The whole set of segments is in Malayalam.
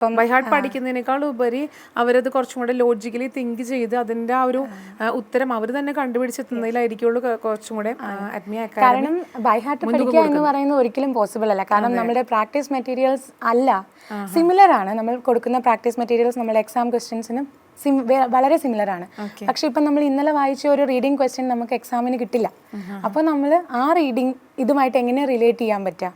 ബൈ ഹാർട്ട് പഠിക്കുന്നതിനേക്കാൾ ഉപരി അവരത് കുറച്ചും കൂടെ ലോജിക്കലി തിങ്ക് ചെയ്ത് അതിന്റെ ആ ഒരു ഉത്തരം അവർ തന്നെ കണ്ടുപിടിച്ചെത്തുന്നതിലായിരിക്കുള്ളൂ കുറച്ചും കൂടെ ആത്മീയ അക്കാദമി. കാരണം ബൈ ഹാർട്ട് പഠിക്കുക എന്ന് പറയുന്നത് ഒരിക്കലും പോസിബിൾ അല്ല. കാരണം നമ്മുടെ പ്രാക്ടീസ് മെറ്റീരിയൽസ് അല്ല, സിമിലർ ആണ്. നമ്മൾ കൊടുക്കുന്ന പ്രാക്ടീസ് മെറ്റീരിയൽസ് നമ്മുടെ എക്സാം ക്വസ്റ്റ്യൻസിനും വളരെ സിമിലർ ആണ്. പക്ഷെ ഇപ്പം നമ്മൾ ഇന്നലെ വായിച്ച ഒരു റീഡിംഗ് ക്വസ്റ്റ്യൻ നമുക്ക് എക്സാമിന് കിട്ടില്ല. അപ്പോൾ നമ്മൾ ആ റീഡിംഗ് ഇതുമായിട്ട് എങ്ങനെ റിലേറ്റ് ചെയ്യാൻ പറ്റുക,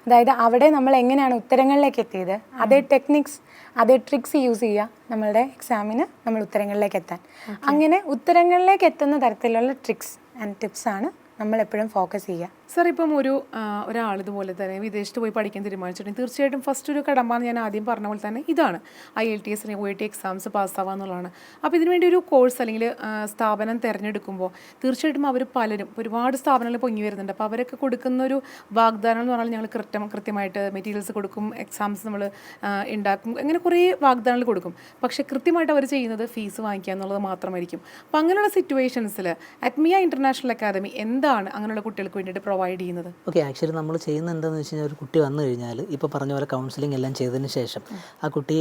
അതായത് അവിടെ നമ്മൾ എങ്ങനെയാണ് ഉത്തരങ്ങളിലേക്ക് എത്തിയത്, അതേ ടെക്നിക്സ് അതേ ട്രിക്സ് യൂസ് ചെയ്യുക നമ്മളുടെ എക്സാമിന് നമ്മൾ ഉത്തരങ്ങളിലേക്ക് എത്താൻ. അങ്ങനെ ഉത്തരങ്ങളിലേക്ക് എത്തുന്ന തരത്തിലുള്ള ട്രിക്സ് ആൻഡ് ടിപ്സ് ആണ് നമ്മൾ എപ്പോഴും ഫോക്കസ് ചെയ്യുക. സർ, ഇപ്പം ഒരാൾ ഇതുപോലെ തന്നെ വിദേശത്ത് പോയി പഠിക്കാൻ തീരുമാനിച്ചിട്ടുണ്ടെങ്കിൽ തീർച്ചയായിട്ടും ഫസ്റ്റ് ഒരു കടമ്പ ഞാൻ ആദ്യം പറഞ്ഞ പോലെ തന്നെ ഇതാണ് IELTS OET എക്സാംസ് പാസ്സാവുക എന്നുള്ളതാണ്. അപ്പോൾ ഇതിനുവേണ്ടി ഒരു കോഴ്സ് അല്ലെങ്കിൽ സ്ഥാപനം തിരഞ്ഞെടുക്കുമ്പോൾ തീർച്ചയായിട്ടും അവർ പലരും ഒരുപാട് സ്ഥാപനങ്ങൾ പൊങ്ങി വരുന്നുണ്ട്. അപ്പോൾ അവരൊക്കെ കൊടുക്കുന്ന ഒരു വാഗ്ദാനം എന്ന് പറഞ്ഞാൽ ഞങ്ങൾ കൃത്യമായിട്ട് മെറ്റീരിയൽസ് കൊടുക്കും, എക്സാംസ് നമ്മൾ ഉണ്ടാക്കും, അങ്ങനെ കുറേ വാഗ്ദാനങ്ങൾ കൊടുക്കും. പക്ഷേ കൃത്യമായിട്ട് അവർ ചെയ്യുന്നത് ഫീസ് വാങ്ങിക്കുക എന്നുള്ളത് മാത്രമായിരിക്കും. അപ്പോൾ അങ്ങനെയുള്ള സിറ്റുവേഷൻസിൽ ആത്മീയ ഇൻ്റർനാഷണൽ അക്കാദമി എന്താണ് അങ്ങനെയുള്ള കുട്ടികൾക്ക് വേണ്ടിയിട്ട് പ്രൊവൈഡ് ചെയ്യുന്നത്? ഓക്കെ, ആക്ച്വലി നമ്മൾ ചെയ്യുന്നത് എന്താണെന്ന് വെച്ച് കഴിഞ്ഞാൽ ഒരു കുട്ടി വന്നു കഴിഞ്ഞാൽ ഇപ്പോൾ പറഞ്ഞ പോലെ കൗൺസിലിംഗ് എല്ലാം ചെയ്തതിന് ശേഷം ആ കുട്ടി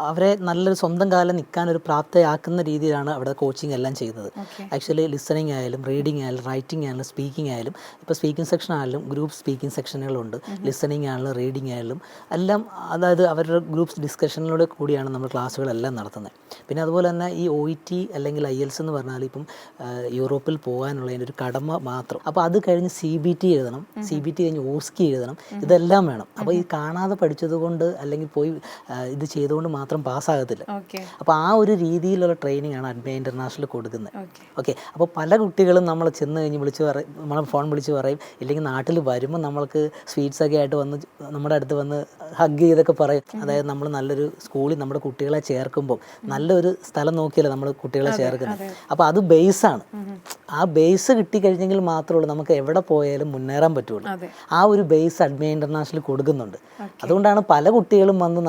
അവരെ നല്ലൊരു സ്വന്തം കാലം നിൽക്കാനൊരു പ്രാപ്തയാക്കുന്ന രീതിയിലാണ് അവിടെ കോച്ചിങ് എല്ലാം ചെയ്യുന്നത്. ആക്ച്വലി ലിസണിങ് ആയാലും റീഡിങ് ആയാലും റൈറ്റിംഗ് ആയാലും സ്പീക്കിംഗ് ആയാലും, ഇപ്പോൾ സ്പീക്കിംഗ് സെക്ഷൻ ആയാലും ഗ്രൂപ്പ് സ്പീക്കിംഗ് സെക്ഷനുകളുണ്ട്, ലിസണിങ് ആയാലും റീഡിംഗ് ആയാലും എല്ലാം, അതായത് അവരുടെ ഗ്രൂപ്പ് ഡിസ്കഷനിലൂടെ കൂടിയാണ് നമ്മൾ ക്ലാസ്സുകളെല്ലാം നടത്തുന്നത്. പിന്നെ അതുപോലെ തന്നെ ഈ OET അല്ലെങ്കിൽ IELTS എന്ന് പറഞ്ഞാൽ ഇപ്പം യൂറോപ്പിൽ പോകാനുള്ളതിൻ്റെ ഒരു കടമ മാത്രം. അപ്പോൾ അത് കഴിഞ്ഞ് CBT എഴുതണം, CBT കഴിഞ്ഞ് OSCE എഴുതണം, ഇതെല്ലാം വേണം. അപ്പോൾ ഈ കാണാതെ പഠിച്ചത് കൊണ്ട് അല്ലെങ്കിൽ പോയി ഇത് ചെയ്തുകൊണ്ട് മാത്രം പാസ്സാകത്തില്ല. അപ്പോൾ ആ ഒരു രീതിയിലുള്ള ട്രെയിനിങ് ആണ് ആത്മീയ ഇൻ്റർനാഷണൽ കൊടുക്കുന്നത്. ഓക്കെ, അപ്പോൾ പല കുട്ടികളും നമ്മൾ ചെന്ന് കഴിഞ്ഞ് വിളിച്ച് പറയും, നമ്മളെ ഫോൺ വിളിച്ച് പറയും, ഇല്ലെങ്കിൽ നാട്ടിൽ വരുമ്പോൾ നമ്മൾക്ക് സ്വീറ്റ്സൊക്കെ ആയിട്ട് വന്ന് നമ്മുടെ അടുത്ത് വന്ന് ഹഗ് ചെയ്തൊക്കെ പറയും. അതായത് നമ്മൾ നല്ലൊരു സ്കൂളിൽ നമ്മുടെ കുട്ടികളെ ചേർക്കുമ്പോൾ നല്ലൊരു സ്ഥലം നോക്കിയല്ലേ നമ്മൾ കുട്ടികളെ ചേർക്കുന്നത്. അപ്പോൾ അത് ബേസാണ്. ആ ബേസ് കിട്ടിക്കഴിഞ്ഞെങ്കിൽ മാത്രമേ ഉള്ളൂ നമുക്ക് എവിടെ പോയാലും മുന്നേറാൻ പറ്റുള്ളൂ. ആ ഒരു ബേസ് ആത്മീയ ഇൻ്റർനാഷണൽ കൊടുക്കുന്നുണ്ട്. അതുകൊണ്ടാണ് പല കുട്ടികളും വന്ന്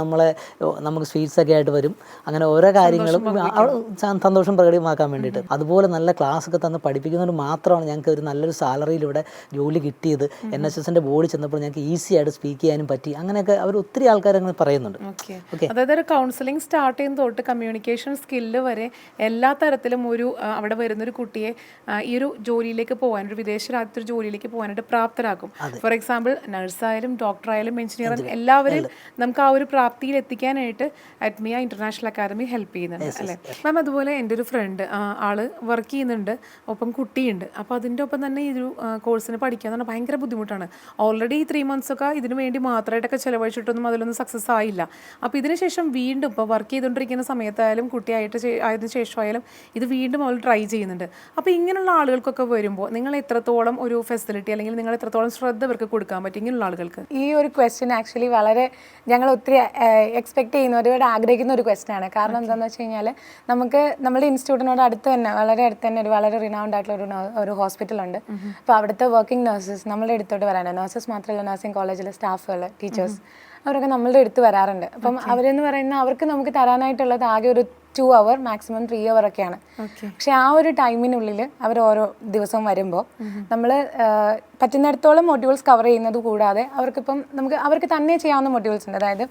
നമുക്ക് സ്വീറ്റ്സ് ഒക്കെ ആയിട്ട് വരും, അങ്ങനെ ഓരോ കാര്യങ്ങളും സന്തോഷം പ്രകടമാക്കാൻ വേണ്ടിയിട്ട്. അതുപോലെ നല്ല ക്ലാസ് ഒക്കെ തന്ന് പഠിപ്പിക്കുന്നതുകൊണ്ട് മാത്രമാണ് ഞങ്ങൾക്ക് ഒരു നല്ലൊരു സാലറിയിലൂടെ ജോലി കിട്ടിയത്. NSSൻ്റെ ബോർഡിൽ ചെന്നപ്പോൾ ഞങ്ങൾക്ക് ഈസി ആയിട്ട് സ്പീക്ക് ചെയ്യാനും പറ്റി. അങ്ങനെയൊക്കെ അവർ ഒത്തിരി ആൾക്കാർ അങ്ങനെ പറയുന്നുണ്ട്. അതായത് ഒരു കൗൺസിലിംഗ് സ്റ്റാർട്ട് ചെയ്യുന്ന തൊട്ട് കമ്മ്യൂണിക്കേഷൻ സ്കില്ല് വരെ എല്ലാ തരത്തിലും അവിടെ വരുന്നൊരു കുട്ടിയെ ഈ ഒരു ജോലിയിലേക്ക് പോകാൻ, ഒരു വിദേശ രാജ്യത്തൊരു ജോലിയിലേക്ക് പോകാനായിട്ട് പ്രാപ്തരാക്കും. ഫോർ എക്സാമ്പിൾ നഴ്സായാലും ഡോക്ടറായാലും എഞ്ചിനീയറും എല്ലാവരും നമുക്ക് ആ ഒരു പ്രാപ്തിയിൽ എത്തിക്കാനായിട്ട് ആത്മീയ ഇൻ്റർനാഷണൽ അക്കാദമി ഹെൽപ്പ് ചെയ്യുന്നുണ്ട് അല്ലേ മാം? അതുപോലെ എൻ്റെ ഒരു ഫ്രണ്ട് ആള് വർക്ക് ചെയ്യുന്നുണ്ട്, ഒപ്പം കുട്ടിയുണ്ട്. അപ്പോൾ അതിൻ്റെ ഒപ്പം തന്നെ ഈ ഒരു കോഴ്സിന് പഠിക്കുക എന്ന് പറഞ്ഞാൽ ഭയങ്കര ബുദ്ധിമുട്ടാണ്. ഓൾറെഡി 3 months ഒക്കെ ഇതിനു വേണ്ടി മാത്രമായിട്ടൊക്കെ ചിലവഴിച്ചിട്ടൊന്നും അതിലൊന്നും സക്സസ് ആയില്ല. അപ്പോൾ ഇതിനുശേഷം വീണ്ടും ഇപ്പോൾ വർക്ക് ചെയ്തുകൊണ്ടിരിക്കുന്ന സമയത്തായാലും കുട്ടിയായിട്ട് ആയതിനു ശേഷമായാലും ഇത് വീണ്ടും അവൾ ട്രൈ ചെയ്യുന്നുണ്ട്. അപ്പോൾ ഇങ്ങനെയുള്ള ആളുകൾക്കൊക്കെ വരുമ്പോൾ നിങ്ങൾ എത്രത്തോളം ഒരു ഫെസിലിറ്റി അല്ലെങ്കിൽ നിങ്ങൾ എത്രത്തോളം ശ്രദ്ധ ഇവർക്ക് കൊടുക്കാൻ പറ്റും ഇങ്ങനെയുള്ള ആളുകൾക്ക്? ഈ ഒരു ക്വസ്റ്റ്യൻ ആക്ച്വലി വളരെ ഞങ്ങൾ ഒത്തിരി എക്സ്പെക്ട് ചെയ്യുന്ന, ഒരുപാട് ആഗ്രഹിക്കുന്ന ഒരു ക്വസ്റ്റ്യൻ ആണ്. കാരണം എന്താണെന്ന് വെച്ച് കഴിഞ്ഞാൽ നമുക്ക് നമ്മുടെ ഇൻസ്റ്റിറ്റ്യൂട്ടിനോട് അടുത്ത് തന്നെ, വളരെ അടുത്ത് തന്നെ ഒരു വളരെ റിനൗണ്ട് ആയിട്ടുള്ള ഒരു ഹോസ്പിറ്റലുണ്ട്. അപ്പോൾ അവിടുത്തെ വർക്കിംഗ് നഴ്സസ് നമ്മളുടെ അടുത്തോട്ട് വരാനുണ്ട്. നഴ്സസ് മാത്രമല്ല, നഴ്സിംഗ് കോളേജിലെ സ്റ്റാഫുകൾ, ടീച്ചേഴ്സ്, അവരൊക്കെ നമ്മളുടെ അടുത്ത് വരാറുണ്ട്. അപ്പം അവരെന്ന് പറയുന്നത് അവർക്ക് നമുക്ക് തരാനായിട്ടുള്ളത് ആകെ ഒരു 2 hour മാക്സിമം 3 hour ഒക്കെയാണ്. പക്ഷെ ആ ഒരു ടൈമിനുള്ളിൽ അവർ ഓരോ ദിവസവും വരുമ്പോൾ നമ്മൾ പറ്റുന്നിടത്തോളം മൊഡ്യൂൾസ് കവർ ചെയ്യുന്നത് കൂടാതെ അവർക്ക് തന്നെ ചെയ്യാവുന്ന മൊഡ്യൂൾസ് ഉണ്ട്. അതായത്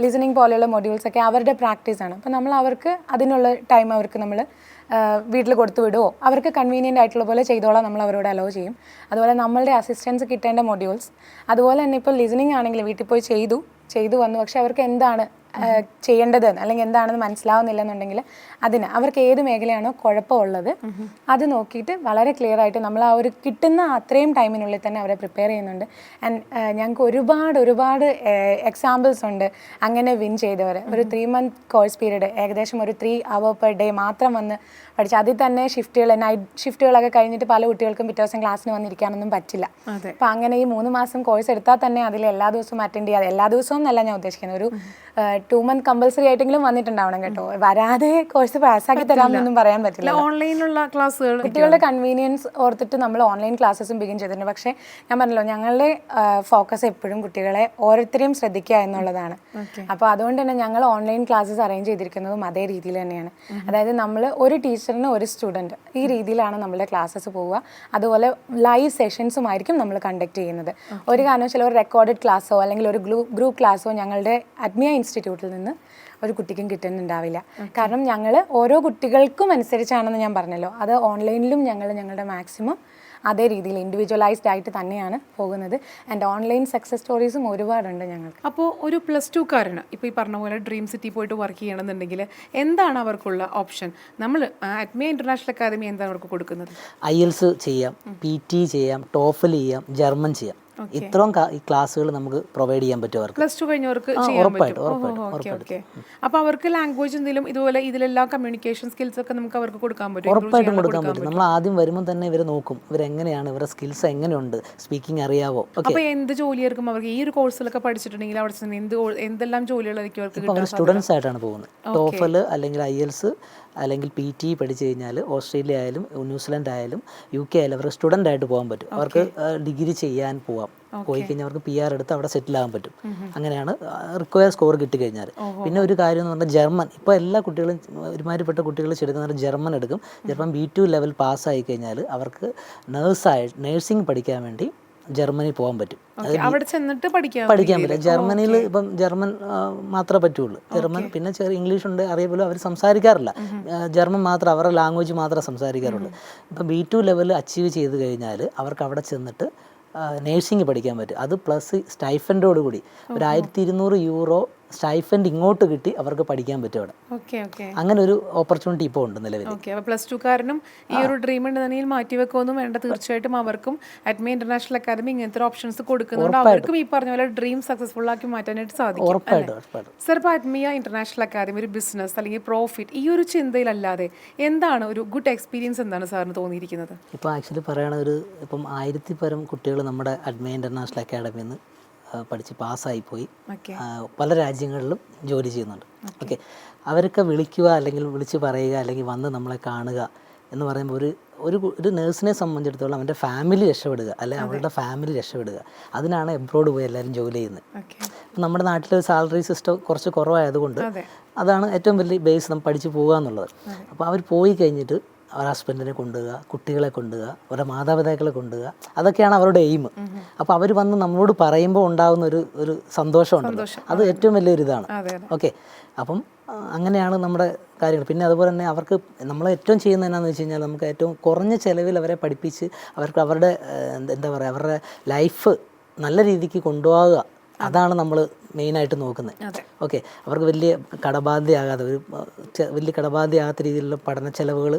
ലിസണിങ് പോലെയുള്ള മൊഡ്യൂൾസ് ഒക്കെ അവരുടെ പ്രാക്ടീസാണ്. അപ്പം നമ്മൾ അവർക്ക് അതിനുള്ള ടൈം അവർക്ക് നമ്മൾ വീട്ടിൽ കൊടുത്തു വിടുമോ, അവർക്ക് കൺവീനിയൻ്റ് ആയിട്ടുള്ള പോലെ ചെയ്തോളാം നമ്മൾ അവരോട് അലോ ചെയ്യും. അതുപോലെ നമ്മളുടെ അസിസ്റ്റൻസ് കിട്ടേണ്ട മൊഡ്യൂൾസ്, അതുപോലെ തന്നെ ഇപ്പോൾ ലിസണിങ് ആണെങ്കിൽ വീട്ടിൽ പോയി ചെയ്തു വന്നു, പക്ഷെ അവർക്ക് എന്താണ് ചെയ്യേണ്ടത് അല്ലെങ്കിൽ എന്താണെന്ന് മനസ്സിലാവുന്നില്ലെന്നുണ്ടെങ്കിൽ അവർക്ക് ഏത് മേഖലയാണോ കുഴപ്പമുള്ളത് അത് നോക്കിയിട്ട് വളരെ ക്ലിയർ ആയിട്ട് നമ്മൾ ആ ഒരു കിട്ടുന്ന അത്രയും ടൈമിനുള്ളിൽ തന്നെ അവരെ പ്രിപ്പയർ ചെയ്യുന്നുണ്ട്. ആൻഡ് ഞങ്ങൾക്ക് ഒരുപാട് എക്സാമ്പിൾസ് ഉണ്ട് അങ്ങനെ വിൻ ചെയ്തവർ. ഒരു 3 month കോഴ്സ് പീരീഡ് ഏകദേശം ഒരു 3 hour per day മാത്രം വന്ന് പഠിച്ചു. അതിൽ തന്നെ നൈറ്റ് ഷിഫ്റ്റുകളൊക്കെ കഴിഞ്ഞിട്ട് പല കുട്ടികൾക്കും പിറ്റേ ദിവസം ക്ലാസ്സിന് വന്നിരിക്കാനൊന്നും പറ്റില്ല. അപ്പം അങ്ങനെ ഈ 3 മാസം കോഴ്സ് എടുത്താൽ തന്നെ അതിൽ എല്ലാ ദിവസവും അറ്റൻഡ് ചെയ്യാതെ, എല്ലാ ദിവസവും എന്നല്ല ഞാൻ ഉദ്ദേശിക്കുന്നത്, ഒരു 2 month കമ്പൽസറി ആയിട്ടെങ്കിലും വന്നിട്ടുണ്ടാവണം കേട്ടോ. വരാതെ കോഴ്സ് പാസ്സാക്കി തരാമെന്നൊന്നും പറയാൻ പറ്റില്ല. ഓൺലൈനിലുള്ള ക്ലാസ്സുകൾ കുട്ടികളുടെ കൺവീനിയൻസ് ഓർത്തിട്ട് നമ്മൾ ഓൺലൈൻ ക്ലാസ്സസും ബിഗിൻ ചെയ്തിട്ടുണ്ട്. പക്ഷേ ഞാൻ പറഞ്ഞല്ലോ, ഞങ്ങളുടെ ഫോക്കസ് എപ്പോഴും കുട്ടികളെ ഓരോരുത്തരെയും ശ്രദ്ധിക്കുക എന്നുള്ളതാണ്. അപ്പോൾ അതുകൊണ്ട് തന്നെ ഞങ്ങൾ ഓൺലൈൻ ക്ലാസ്സസ് അറേഞ്ച് ചെയ്തിരിക്കുന്നതും അതേ രീതിയിൽ തന്നെയാണ്. അതായത് നമ്മൾ ഒരു ടീച്ചറിന് ഒരു സ്റ്റുഡൻറ്റ്, ഈ രീതിയിലാണ് നമ്മുടെ ക്ലാസ്സസ് പോവുക. അതുപോലെ ലൈവ് സെഷൻസും ആയിരിക്കും നമ്മൾ കണ്ടക്ട് ചെയ്യുന്നത്. ഒരു കാരണവശാലും ഒരു റെക്കോർഡഡ് ക്ലാസ്സോ അല്ലെങ്കിൽ ഒരു ഗ്രൂപ്പ് ക്ലാസ്സോ ഞങ്ങളുടെ അഡ്മിയ ഇൻസ്റ്റിറ്റ്യൂട്ടിൽ നിന്ന് ഒരു കുട്ടിക്കും കിട്ടുന്നുണ്ടാവില്ല. കാരണം ഞങ്ങൾ ഓരോ കുട്ടികൾക്കും അനുസരിച്ചാണെന്ന് ഞാൻ പറഞ്ഞല്ലോ. അത് ഓൺലൈനിലും ഞങ്ങളുടെ മാക്സിമം അതേ രീതിയിൽ ഇൻഡിവിജ്വലൈസ്ഡ് ആയിട്ട് തന്നെയാണ് പോകുന്നത്. ആൻഡ് ഓൺലൈൻ സക്സസ് സ്റ്റോറീസും ഒരുപാടുണ്ട് ഞങ്ങൾക്ക്. അപ്പോൾ ഒരു +2കാരന് ഇപ്പോൾ ഈ പറഞ്ഞ പോലെ ഡ്രീം സിറ്റി പോയിട്ട് വർക്ക് ചെയ്യണമെന്നുണ്ടെങ്കിൽ എന്താണ് അവർക്കുള്ള ഓപ്ഷൻ? നമ്മൾ അഡ്മിയ ഇന്റർനാഷണൽ അക്കാദമി എന്താണ് അവർക്ക് കൊടുക്കുന്നത്? IELTS ചെയ്യാം, PT ചെയ്യാം, TOEFL ചെയ്യാം, ജർമ്മൻ ചെയ്യാം. ഇത്രയും ക്ലാസ്സുകൾ നമുക്ക് പ്രൊവൈഡ് ചെയ്യാൻ പറ്റും അവർക്ക്. +2 കഴിഞ്ഞവർക്ക് ചെയ്യാൻ പറ്റും. അപ്പോൾ അവർക്ക് ലാംഗ്വേജ് എന്തെങ്കിലും ഇതുപോലെ ഇതിലെല്ലാം കമ്മ്യൂണിക്കേഷൻ സ്കിൽസ് ഒക്കെ നമുക്ക് അവർക്ക് കൊടുക്കാൻ പറ്റും? ഉറപ്പായിട്ടും കൊടുക്കാൻ പറ്റും. നമ്മൾ ആദ്യം വരുമ്പോൾ തന്നെ ഇവർ നോക്കും, ഇവരെങ്ങനെയാണ്, ഇവരുടെ സ്കിൽസ് എങ്ങനെയുണ്ട്, സ്പീക്കിംഗ് അറിയാവോ. അപ്പോൾ എന്ത് ജോലിയായിരിക്കും അവർക്ക് ഈ ഒരു കോഴ്സിലൊക്കെ പഠിച്ചിട്ടുണ്ടെങ്കിൽ അവിടെ ചെന്ന് എന്തെല്ലാം ജോലികളായിരിക്കും അവർക്ക് ഇപ്പോൾ അവർ സ്റ്റുഡൻസ് ആയിട്ടാണ് പോകുന്നത്. TOEFL അല്ലെങ്കിൽ IELTS അല്ലെങ്കിൽ PT പഠിച്ചു കഴിഞ്ഞാൽ ഓസ്ട്രേലിയ ആയാലും ന്യൂസിലൻഡ് ആയാലും UK ആയാലും അവർക്ക് സ്റ്റുഡൻ്റ് ആയിട്ട് പോകാൻ പറ്റും. അവർക്ക് ഡിഗ്രി ചെയ്യാൻ പോവാം. പോയി കഴിഞ്ഞാൽ അവർക്ക് PR എടുത്ത് അവിടെ സെറ്റിൽ ആകാൻ പറ്റും. അങ്ങനെയാണ് റിക്വയർ സ്കോർ കിട്ടിക്കഴിഞ്ഞാൽ. പിന്നെ ഒരു കാര്യം എന്ന് പറഞ്ഞാൽ ജർമ്മൻ, ഇപ്പോൾ എല്ലാ കുട്ടികളും ഒരുമാതിരിപ്പെട്ട കുട്ടികൾ ചെടുക്കുന്ന ജർമ്മൻ എടുക്കും. ജർമ്മൻ B2 ലെവൽ പാസ്സായി കഴിഞ്ഞാൽ അവർക്ക് നേഴ്സിംഗ് പഠിക്കാൻ വേണ്ടി ജർമ്മനി പോകാൻ പറ്റും. അവിടെ ചെന്നിട്ട് പഠിക്കാൻ പറ്റില്ല. ജർമ്മനിയിൽ ഇപ്പം ജർമ്മൻ മാത്രമേ പറ്റുള്ളൂ. ജർമ്മൻ പിന്നെ ചെറിയ ഇംഗ്ലീഷ് ഉണ്ട് അറിയപ്പോലും അവർ സംസാരിക്കാറില്ല. ജർമ്മൻ മാത്രം അവരുടെ ലാംഗ്വേജ് മാത്രമേ സംസാരിക്കാറുള്ളൂ. ഇപ്പം B2 ലെവൽ അച്ചീവ് ചെയ്ത് കഴിഞ്ഞാൽ അവർക്ക് അവിടെ ചെന്നിട്ട് നേഴ്സിംഗ് പഠിക്കാൻ പറ്റും. അത് പ്ലസ് സ്റ്റൈഫൻഡോട് കൂടി ഒരു 1200 യൂറോ സ്റ്റൈഫൻഡ് ഇങ്ങോട്ട് കിട്ടി അവർക്ക് പഠിക്കാൻ പറ്റും അവിടെ. അങ്ങനെ ഒരു ഓപ്പർച്യൂണിറ്റി ഇപ്പോൾ ഉണ്ട് നിലവിൽ. +2കാരനും ഈ ഒരു ഡ്രീം ഉണ്ടെങ്കിൽ മാറ്റിവെക്കൊന്നും വേണ്ട. തീർച്ചയായിട്ടും അവർക്കും അഡ്മിയ ഇന്റർനാഷണൽ അക്കാദമി ഇങ്ങനത്തെ ഓപ്ഷൻസ് കൊടുക്കുന്നുണ്ട്. അവർക്കും ഈ പറഞ്ഞ പോലെ ഡ്രീം സക്സസ്ഫുൾ ആക്കി മാറ്റാനായിട്ട് സാധിക്കും. സർ, ഇപ്പോൾ അഡ്മിയ ഇന്റർനാഷണൽ അക്കാദമി ഒരു ബിസിനസ് അല്ലെങ്കിൽ പ്രോഫിറ്റ് ഈ ഒരു ചിന്തയിലല്ലാതെ എന്താണ് ഒരു ഗുഡ് എക്സ്പീരിയൻസ് എന്താണ് സാറിന് തോന്നിയിരിക്കുന്നത്? ഇപ്പോൾ ആക്ച്വലി പറയുകയാണെങ്കിൽ ഇപ്പം 1000 പരം കുട്ടികൾ നമ്മുടെ അഡ്മിയ ഇന്റർനാഷണൽ അക്കാദമിയിൽ നിന്ന് പഠിച്ച് പാസ്സായിപ്പോയി പല രാജ്യങ്ങളിലും ജോലി ചെയ്യുന്നുണ്ട്. ഓക്കെ, അവരൊക്കെ വിളിക്കുക അല്ലെങ്കിൽ വിളിച്ച് പറയുക അല്ലെങ്കിൽ വന്ന് നമ്മളെ കാണുക എന്ന് പറയുമ്പോൾ ഒരു നേഴ്സിനെ സംബന്ധിച്ചിടത്തോളം അവൻ്റെ ഫാമിലി രക്ഷപ്പെടുക അല്ലെങ്കിൽ അവരുടെ ഫാമിലി രക്ഷപ്പെടുക, അതിനാണ് എബ്രോഡ് പോയി എല്ലാവരും ജോലി ചെയ്യുന്നത്. അപ്പം നമ്മുടെ നാട്ടിലെ സാലറി സിസ്റ്റം കുറച്ച് കുറവായതുകൊണ്ട് അതാണ് ഏറ്റവും വലിയ ബേസ് നമ്മൾ പഠിച്ച് പോകുക എന്നുള്ളത്. അപ്പോൾ അവർ പോയി കഴിഞ്ഞിട്ട് അവരുടെ ഹസ്ബൻഡിനെ കൊണ്ടുപോവുക, കുട്ടികളെ കൊണ്ടുപോവുക, അവരുടെ മാതാപിതാക്കളെ കൊണ്ടുപോവുക, അതൊക്കെയാണ് അവരുടെ എയിം. അപ്പോൾ അവർ വന്ന് നമ്മളോട് പറയുമ്പോൾ ഉണ്ടാകുന്ന ഒരു സന്തോഷമുണ്ട്, അത് ഏറ്റവും വലിയൊരു ഇതാണ്. ഓക്കെ, അപ്പം അങ്ങനെയാണ് നമ്മുടെ കാര്യങ്ങൾ. പിന്നെ അതുപോലെ തന്നെ അവർക്ക് നമ്മൾ ഏറ്റവും ചെയ്യുന്നത് എന്നാന്ന് വെച്ച് കഴിഞ്ഞാൽ നമുക്ക് ഏറ്റവും കുറഞ്ഞ ചിലവിൽ അവരെ പഠിപ്പിച്ച് അവർക്ക് അവരുടെ എന്താ പറയുക അവരുടെ ലൈഫ് നല്ല രീതിക്ക് കൊണ്ടുപോകുക, അതാണ് നമ്മൾ മെയിനായിട്ട് നോക്കുന്നത്. ഓക്കെ, അവർക്ക് വലിയ കടബാധ്യയാകാതെ വലിയ കടബാധ്യയാകാത്ത രീതിയിലുള്ള പഠന ചെലവുകൾ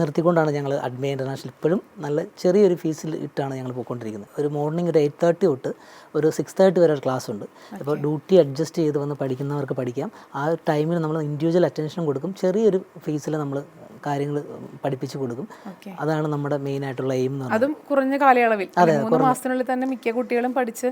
നിർത്തിക്കൊണ്ടാണ് ഞങ്ങൾ അഡ്മിയ ഇൻ്റർനാഷണൽ ഇപ്പോഴും നല്ല ചെറിയൊരു ഫീസിൽ ഇട്ടാണ് ഞങ്ങൾ പോയിക്കൊണ്ടിരിക്കുന്നത്. ഒരു മോർണിംഗ് ഒരു 8:30 തൊട്ട് ഒരു 6:30 വരെ ഒരു ക്ലാസ് ഉണ്ട്. അപ്പോൾ ഡ്യൂട്ടി അഡ്ജസ്റ്റ് ചെയ്ത് വന്ന് പഠിക്കുന്നവർക്ക് പഠിക്കാം. ആ ടൈമിൽ നമ്മൾ ഇൻഡിവിജ്വൽ അറ്റൻഷൻ കൊടുക്കും. ചെറിയൊരു ഫീസിൽ നമ്മൾ കാര്യങ്ങൾ പഠിപ്പിച്ചു കൊടുക്കും. അതാണ് നമ്മുടെ മെയിൻ ആയിട്ടുള്ള എയിം എന്ന് പറയുന്നത്. അതും കുറഞ്ഞ കാലയളവിൽ 3 മാസത്തിനുള്ളിൽ തന്നെ മിക്ക കുട്ടികളും പഠിച്ച്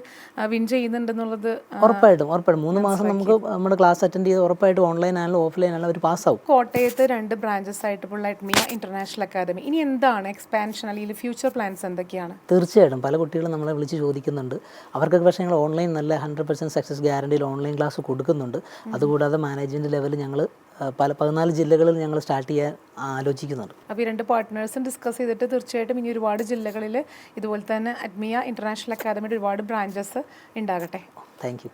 വിൻ ചെയ്യുന്നുണ്ടെന്നുള്ളത് ഉറപ്പായിട്ടും 3 മാസം നമുക്ക് നമ്മുടെ ക്ലാസ് അറ്റൻഡ് ചെയ്ത് ഉറപ്പായിട്ടും ഓൺലൈൻ ആയാലും ഓഫ്ലൈൻ ആയാലും അവർ പാസ്സാവും. കോട്ടയത്ത് 2 ബ്രാഞ്ചസ് ആയിട്ടുള്ള അഡ്മിയ ഇന്റർനാഷണൽ അക്കാദമി ഇനി എന്താണ് എക്സ്പാൻഷൻ അല്ലെങ്കിൽ ഫ്യൂച്ചർ പ്ലാൻസ് എന്തൊക്കെയാണ്? തീർച്ചയായിട്ടും പല കുട്ടികളും നമ്മളെ വിളിച്ച് ചോദിക്കുന്നുണ്ട്. അവർക്കൊക്കെ പക്ഷേ ഞങ്ങൾ ഓൺലൈൻ നല്ല 100% സക്സസ് ഗ്യാരണ്ടിയിൽ ഓൺലൈൻ ക്ലാസ് കൊടുക്കുന്നുണ്ട്. അതുകൂടാതെ മാനേജ്മെൻറ്റ് ലെവലിൽ ഞങ്ങൾ 14 ജില്ലകളിൽ ഞങ്ങൾ സ്റ്റാർട്ട് ചെയ്യാൻ ആലോചിക്കുന്നുണ്ട്. അപ്പോൾ ഈ 2 പാർട്ട്നേഴ്സും ഡിസ്കസ് ചെയ്തിട്ട് തീർച്ചയായിട്ടും ഇനി ഒരുപാട് ജില്ലകളിൽ ഇതുപോലെ തന്നെ അഡ്മിയ ഇന്റർനാഷണൽ അക്കാദമിയുടെ ഒരുപാട് ബ്രാഞ്ചസ് ഉണ്ടാകട്ടെ. Thank you.